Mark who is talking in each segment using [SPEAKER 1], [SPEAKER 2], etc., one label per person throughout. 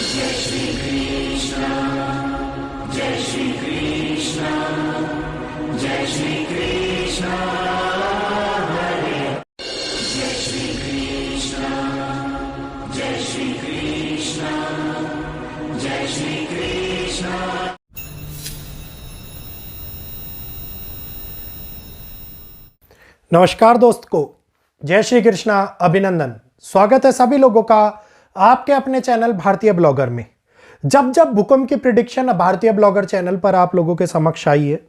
[SPEAKER 1] जय श्री कृष्ण, जय श्री कृष्ण, जय श्री कृष्ण हरे, जय श्री कृष्ण, जय श्री कृष्ण, जय श्री कृष्ण।
[SPEAKER 2] नमस्कार दोस्तों, जय श्री कृष्णा, अभिनंदन। स्वागत है सभी लोगों का आपके अपने चैनल भारतीय ब्लॉगर में। जब जब भूकंप की प्रिडिक्शन भारतीय ब्लॉगर चैनल पर आप लोगों के समक्ष आई है,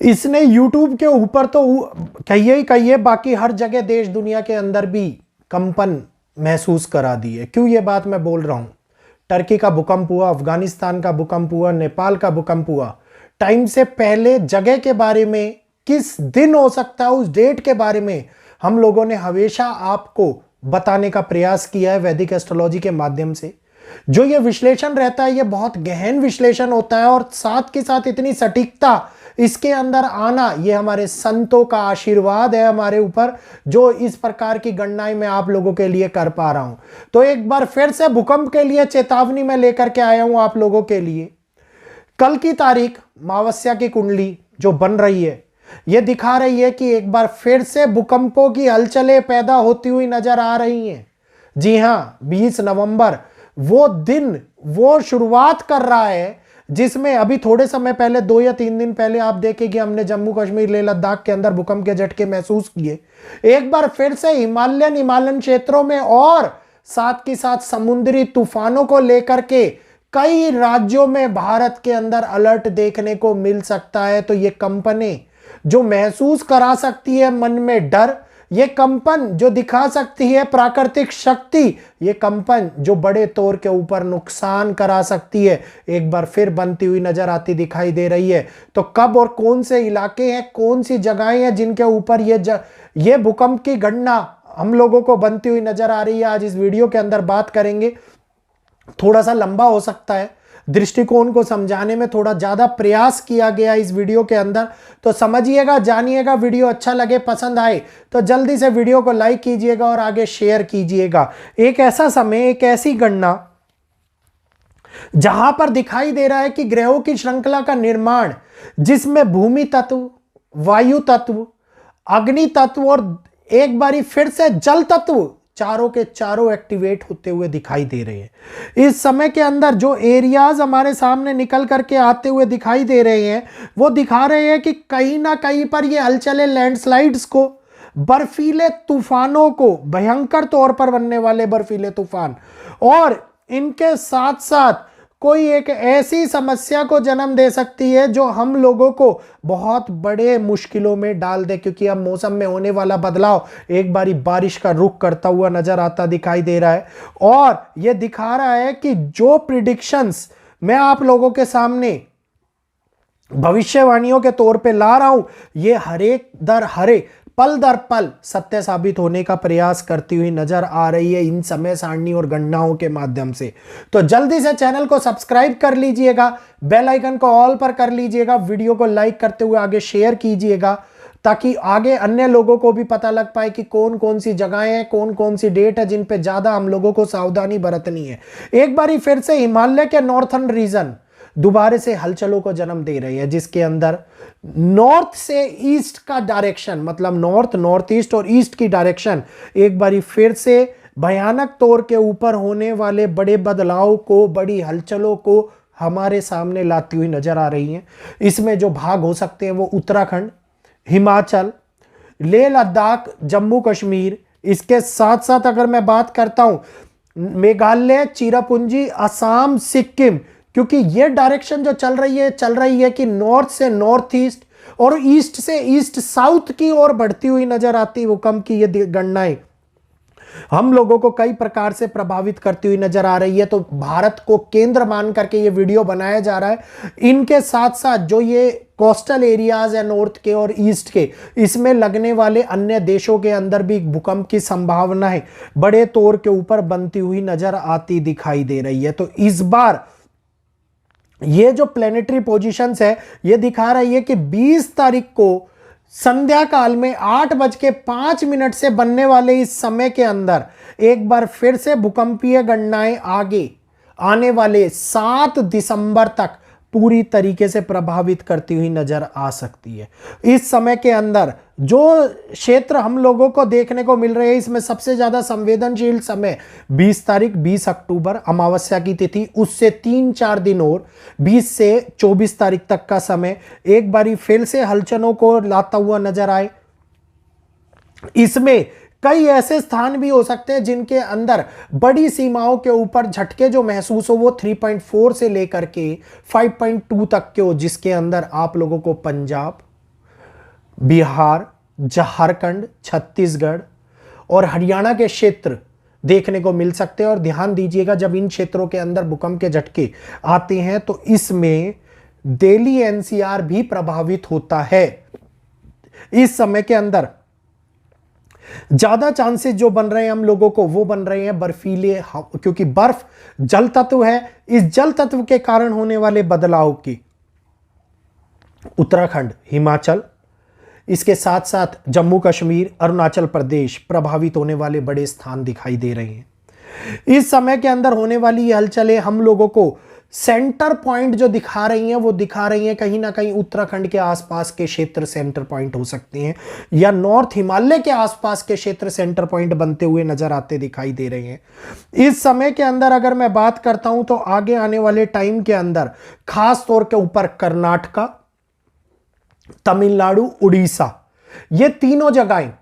[SPEAKER 2] इसने यूट्यूब के ऊपर तो कहिए ही कहिए, बाकी हर जगह देश दुनिया के अंदर भी कंपन महसूस करा दी है। क्यों ये बात मैं बोल रहा हूं? टर्की का भूकंप हुआ, अफगानिस्तान का भूकंप हुआ, नेपाल का भूकंप हुआ। टाइम से पहले जगह के बारे में, किस दिन हो सकता है उस डेट के बारे में हम लोगों ने हमेशा आपको बताने का प्रयास किया है वैदिक एस्ट्रोलॉजी के माध्यम से। जो ये विश्लेषण रहता है, ये बहुत गहन विश्लेषण होता है और साथ के साथ इतनी सटीकता इसके अंदर आना, ये हमारे संतों का आशीर्वाद है हमारे ऊपर, जो इस प्रकार की गणनाएं मैं आप लोगों के लिए कर पा रहा हूं। तो एक बार फिर से भूकंप के लिए चेतावनी मैं लेकर के आया हूं आप लोगों के लिए। कल की तारीख अमावस्या की कुंडली जो बन रही है, यह दिखा रही है कि एक बार फिर से भूकंपों की हलचलें पैदा होती हुई नजर आ रही हैं। जी हां, 20 नवंबर वो दिन, वो शुरुआत कर रहा है जिसमें अभी थोड़े समय पहले, 2 या 3 दिन पहले आप देखेंगे हमने जम्मू कश्मीर, लेह लद्दाख के अंदर भूकंप के झटके महसूस किए। एक बार फिर से हिमालयन क्षेत्रों में और साथ के साथ समुद्री तूफानों को लेकर के कई राज्यों में भारत के अंदर अलर्ट देखने को मिल सकता है। तो ये कंपनी जो महसूस करा सकती है मन में डर, ये कंपन जो दिखा सकती है प्राकृतिक शक्ति, ये कंपन जो बड़े तौर के ऊपर नुकसान करा सकती है, एक बार फिर बनती हुई नजर आती दिखाई दे रही है। तो कब और कौन से इलाके हैं, कौन सी जगहें हैं जिनके ऊपर ये भूकंप की गणना हम लोगों को बनती हुई नजर आ रही है, आज इस वीडियो के अंदर बात करेंगे। थोड़ा सा लंबा हो सकता है, दृष्टिकोण को समझाने में थोड़ा ज्यादा प्रयास किया गया इस वीडियो के अंदर, तो समझिएगा, जानिएगा। वीडियो अच्छा लगे, पसंद आए तो जल्दी से वीडियो को लाइक कीजिएगा और आगे शेयर कीजिएगा। एक ऐसा समय, एक ऐसी गणना जहां पर दिखाई दे रहा है कि ग्रहों की श्रृंखला का निर्माण, जिसमें भूमि तत्व, वायु तत्व, अग्नि तत्व और एक बारी फिर से जल तत्व, चारों के चारों एक्टिवेट होते हुए दिखाई दे रहे हैं। इस समय के अंदर जो एरियाज हमारे सामने निकल करके आते हुए दिखाई दे रहे हैं, वो दिखा रहे हैं कि कहीं ना कहीं पर ये हलचलें लैंडस्लाइड्स को, बर्फीले तूफानों को, भयंकर तौर पर बनने वाले बर्फीले तूफान, और इनके साथ साथ कोई एक ऐसी समस्या को जन्म दे सकती है जो हम लोगों को बहुत बड़े मुश्किलों में डाल दे। क्योंकि अब मौसम में होने वाला बदलाव एक बारी बारिश का रुख करता हुआ नजर आता दिखाई दे रहा है, और यह दिखा रहा है कि जो प्रिडिक्शंस मैं आप लोगों के सामने भविष्यवाणियों के तौर पे ला रहा हूं, ये हरे पल दर पल सत्य साबित होने का प्रयास करती हुई नजर आ रही है इन समय सारणी और गणनाओं के माध्यम से। तो जल्दी से चैनल को सब्सक्राइब कर लीजिएगा, बेल आइकन को ऑल पर कर लीजिएगा, वीडियो को लाइक करते हुए आगे शेयर कीजिएगा, ताकि आगे अन्य लोगों को भी पता लग पाए कि कौन कौन सी जगहें हैं, कौन कौन सी डेट है जिन पे ज्यादा हम लोगों को सावधानी बरतनी है। एक बारी फिर से हिमालय के नॉर्थर्न रीजन दोबारा से हलचलों को जन्म दे रही है, जिसके अंदर नॉर्थ से ईस्ट का डायरेक्शन, मतलब नॉर्थ, नॉर्थ ईस्ट और ईस्ट की डायरेक्शन एक बारी फिर से भयानक तौर के ऊपर होने वाले बड़े बदलाव को, बड़ी हलचलों को हमारे सामने लाती हुई नजर आ रही हैं। इसमें जो भाग हो सकते हैं वो उत्तराखंड, हिमाचल, लेह लद्दाख, जम्मू कश्मीर, इसके साथ साथ अगर मैं बात करता हूं मेघालय, चिरापुंजी, असम, सिक्किम, क्योंकि ये डायरेक्शन जो चल रही है कि नॉर्थ से नॉर्थ ईस्ट और ईस्ट से ईस्ट साउथ की ओर बढ़ती हुई नजर आती भूकंप की ये गणनाएं हम लोगों को कई प्रकार से प्रभावित करती हुई नजर आ रही है। तो भारत को केंद्र मान करके ये वीडियो बनाया जा रहा है। इनके साथ साथ जो ये कोस्टल एरियाज है नॉर्थ के और ईस्ट के, इसमें लगने वाले अन्य देशों के अंदर भी भूकंप की संभावनाएं बड़े तौर के ऊपर बनती हुई नजर आती दिखाई दे रही है। तो इस बार ये जो प्लेनेटरी पोजीशंस है, ये दिखा रही है कि 20 तारीख को संध्या काल में 8:05 से बनने वाले इस समय के अंदर एक बार फिर से भूकंपीय गणनाएं आगे आने वाले 7 दिसंबर तक पूरी तरीके से प्रभावित करती हुई नजर आ सकती है। इस समय के अंदर जो क्षेत्र हम लोगों को देखने को मिल रहे हैं, इसमें सबसे ज्यादा संवेदनशील समय 20 तारीख 20 अक्टूबर अमावस्या की तिथि, उससे 3-4 दिन और 20 से 24 तारीख तक का समय एक बारी फिर से हलचलों को लाता हुआ नजर आए। इसमें कई ऐसे स्थान भी हो सकते हैं जिनके अंदर बड़ी सीमाओं के ऊपर झटके जो महसूस हो वो 3.4 से लेकर के 5.2 तक के हो, जिसके अंदर आप लोगों को पंजाब, बिहार, झारखंड, छत्तीसगढ़ और हरियाणा के क्षेत्र देखने को मिल सकते हैं। और ध्यान दीजिएगा, जब इन क्षेत्रों के अंदर भूकंप के झटके आते हैं तो इसमें दिल्ली एनसीआर भी प्रभावित होता है। इस समय के अंदर ज्यादा चांसेस जो बन रहे हैं हम लोगों को वो बन रहे हैं बर्फीले, क्योंकि बर्फ जल तत्व है। इस जल तत्व के कारण होने वाले बदलाव की उत्तराखंड, हिमाचल, इसके साथ साथ जम्मू कश्मीर, अरुणाचल प्रदेश प्रभावित होने वाले बड़े स्थान दिखाई दे रहे हैं। इस समय के अंदर होने वाली ये हलचलें हम लोगों को सेंटर पॉइंट जो दिखा रही हैं वो दिखा रही हैं कहीं ना कहीं उत्तराखंड के आसपास के क्षेत्र सेंटर पॉइंट हो सकते हैं, या नॉर्थ हिमालय के आसपास के क्षेत्र सेंटर पॉइंट बनते हुए नजर आते दिखाई दे रहे हैं। इस समय के अंदर अगर मैं बात करता हूं तो आगे आने वाले टाइम के अंदर खास तौर के ऊपर कर्नाटका, तमिलनाडु, उड़ीसा, ये तीनों जगहें,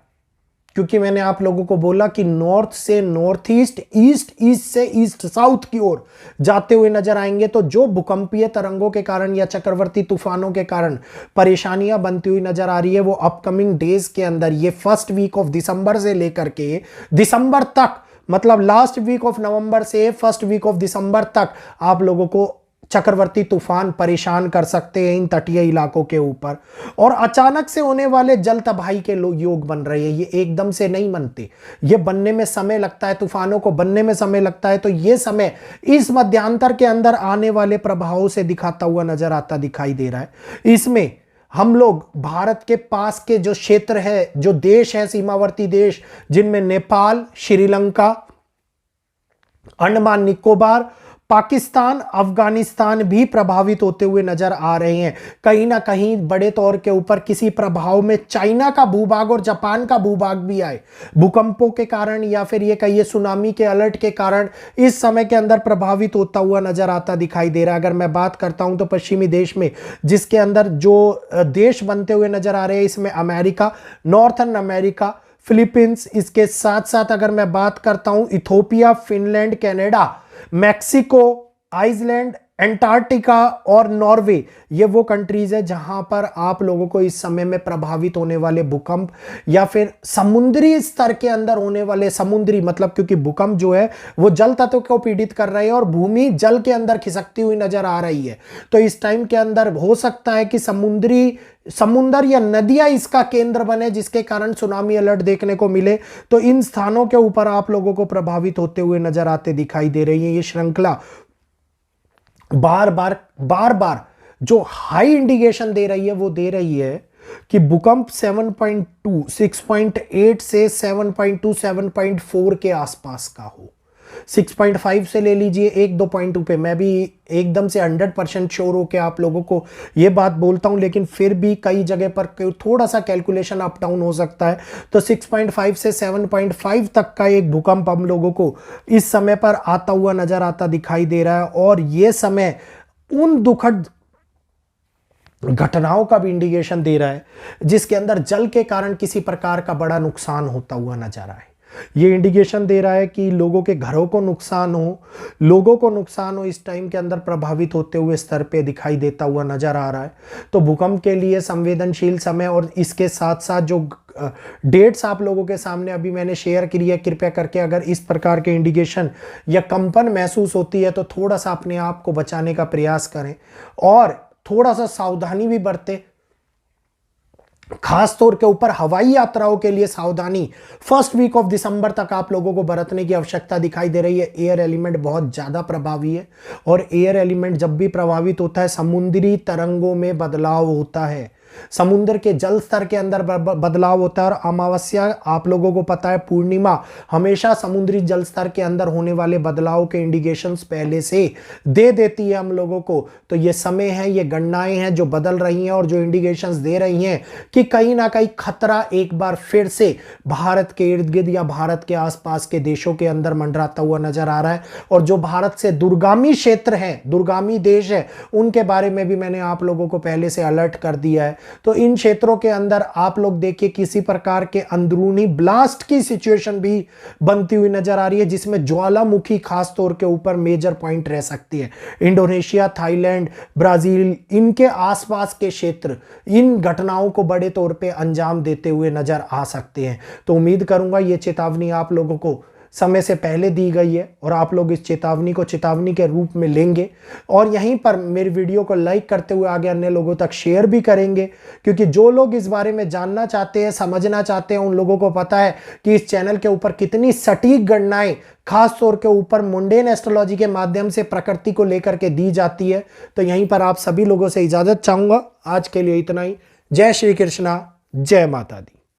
[SPEAKER 2] क्योंकि मैंने आप लोगों को बोला कि नॉर्थ से नॉर्थ ईस्ट, ईस्ट ईस्ट से ईस्ट साउथ की ओर जाते हुए नजर आएंगे, तो जो भूकंपीय तरंगों के कारण या चक्रवर्ती तूफानों के कारण परेशानियां बनती हुई नजर आ रही है वो अपकमिंग डेज के अंदर, ये फर्स्ट वीक ऑफ दिसंबर से लेकर के दिसंबर तक, मतलब लास्ट वीक ऑफ नवंबर से फर्स्ट वीक ऑफ दिसंबर तक आप लोगों को चक्रवर्ती तूफान परेशान कर सकते हैं इन तटीय इलाकों के ऊपर। और अचानक से होने वाले जल तबाही के योग बन रहे हैं, ये एकदम से नहीं बनते, ये बनने में समय लगता है, तूफानों को बनने में समय लगता है। तो ये समय इस मध्यांतर के अंदर आने वाले प्रभावों से दिखाता हुआ नजर आता दिखाई दे रहा है। इसमें हम लोग भारत के पास के जो क्षेत्र है, जो देश है, सीमावर्ती देश, जिनमें नेपाल, श्रीलंका, अंडमान निकोबार, पाकिस्तान, अफगानिस्तान भी प्रभावित होते हुए नजर आ रहे हैं। कहीं ना कहीं बड़े तौर के ऊपर किसी प्रभाव में चाइना का भूभाग और जापान का भूभाग भी आए, भूकंपों के कारण या फिर ये कहिए सुनामी के अलर्ट के कारण इस समय के अंदर प्रभावित होता हुआ नजर आता दिखाई दे रहा है। अगर मैं बात करता हूं तो पश्चिमी देश में जिसके अंदर जो देश बनते हुए नजर आ रहे हैं, इसमें अमेरिका, नॉर्थर्न अमेरिका, फिलीपींस, इसके साथ साथ अगर मैं बात करता हूं Ethiopia, Finland, Canada, Mexico, Iceland, Antarctica और नॉर्वे, ये वो कंट्रीज है जहां पर आप लोगों को इस समय में प्रभावित होने वाले भूकंप या फिर समुद्री स्तर के अंदर होने वाले, समुद्री मतलब क्योंकि भूकंप जो है वो जल तत्व को पीड़ित कर रहे हैं और भूमि जल के अंदर खिसकती हुई नजर आ रही है। तो इस टाइम के अंदर हो सकता है कि समुंदर या नदियां इसका केंद्र बने, जिसके कारण सुनामी अलर्ट देखने को मिले। तो इन स्थानों के ऊपर आप लोगों को प्रभावित होते हुए नजर आते दिखाई दे रही है। ये श्रृंखला बार बार जो हाई इंडिकेशन दे रही है वो दे रही है कि भूकंप 7.2, 6.8 से 7.2, 7.4 के आसपास का हो। 6.5 से ले लीजिए 1-2 पॉइंट पे, मैं भी एकदम से 100% श्योर होकर आप लोगों को ये बात बोलता हूं, लेकिन फिर भी कई जगह पर थोड़ा सा कैलकुलेशन अप डाउन हो सकता है। तो 6.5 से 7.5 तक का एक भूकंप हम लोगों को इस समय पर आता हुआ नजर आता दिखाई दे रहा है। और ये समय उन दुखद घटनाओं का भी इंडिकेशन दे रहा है जिसके अंदर जल के कारण किसी प्रकार का बड़ा नुकसान होता हुआ नजर आ रहा है। ये इंडिकेशन दे रहा है कि लोगों के घरों को नुकसान हो इस टाइम के अंदर प्रभावित होते हुए स्तर पे दिखाई देता हुआ नजर आ रहा है। तो भूकंप के लिए संवेदनशील समय और इसके साथ साथ जो डेट्स आप लोगों के सामने अभी मैंने शेयर की है, कृपया करके अगर इस प्रकार के इंडिकेशन या कंपन महसूस होती है तो थोड़ा सा अपने आप को बचाने का प्रयास करें और थोड़ा सा सावधानी भी बरतें। खास तौर के ऊपर हवाई यात्राओं के लिए सावधानी फर्स्ट वीक ऑफ दिसंबर तक आप लोगों को बरतने की आवश्यकता दिखाई दे रही है। एयर एलिमेंट बहुत ज्यादा प्रभावी है और एयर एलिमेंट जब भी प्रभावित होता है समुद्री तरंगों में बदलाव होता है। समुद्र के जल स्तर के अंदर बदलाव होता है। और अमावस्या, आप लोगों को पता है, पूर्णिमा हमेशा समुद्री जल स्तर के अंदर होने वाले बदलाव के इंडिकेशंस पहले से दे देती है हम लोगों को। तो ये समय है, ये गणनाएं हैं जो बदल रही हैं और जो इंडिकेशंस दे रही हैं कि कहीं ना कहीं खतरा एक बार फिर से भारत के इर्द गिर्द या भारत के आसपास के देशों के अंदर मंडराता हुआ नजर आ रहा है। और जो भारत से दूरगामी क्षेत्र है, दूरगामी देश है, उनके बारे में भी मैंने आप लोगों को पहले से अलर्ट कर दिया है। तो इन क्षेत्रों के अंदर आप लोग देखिए किसी प्रकार के अंदरूनी ब्लास्ट की सिचुएशन भी बनती हुई नजर आ रही है, जिसमें ज्वालामुखी खास तौर के ऊपर मेजर पॉइंट रह सकती है। इंडोनेशिया, थाईलैंड, ब्राजील, इनके आसपास के क्षेत्र इन घटनाओं को बड़े तौर पे अंजाम देते हुए नजर आ सकते हैं। तो उम्मीद करूंगा ये चेतावनी आप लोगों को समय से पहले दी गई है और आप लोग इस चेतावनी को चेतावनी के रूप में लेंगे और यहीं पर मेरी वीडियो को लाइक करते हुए आगे अन्य लोगों तक शेयर भी करेंगे, क्योंकि जो लोग इस बारे में जानना चाहते हैं, समझना चाहते हैं, उन लोगों को पता है कि इस चैनल के ऊपर कितनी सटीक गणनाएं खास तौर के ऊपर मुंडेन एस्ट्रोलॉजी के माध्यम से प्रकृति को लेकर के दी जाती है। तो यहीं पर आप सभी लोगों से इजाजत चाहूंगा। आज के लिए इतना ही। जय श्री कृष्णा, जय माता दी।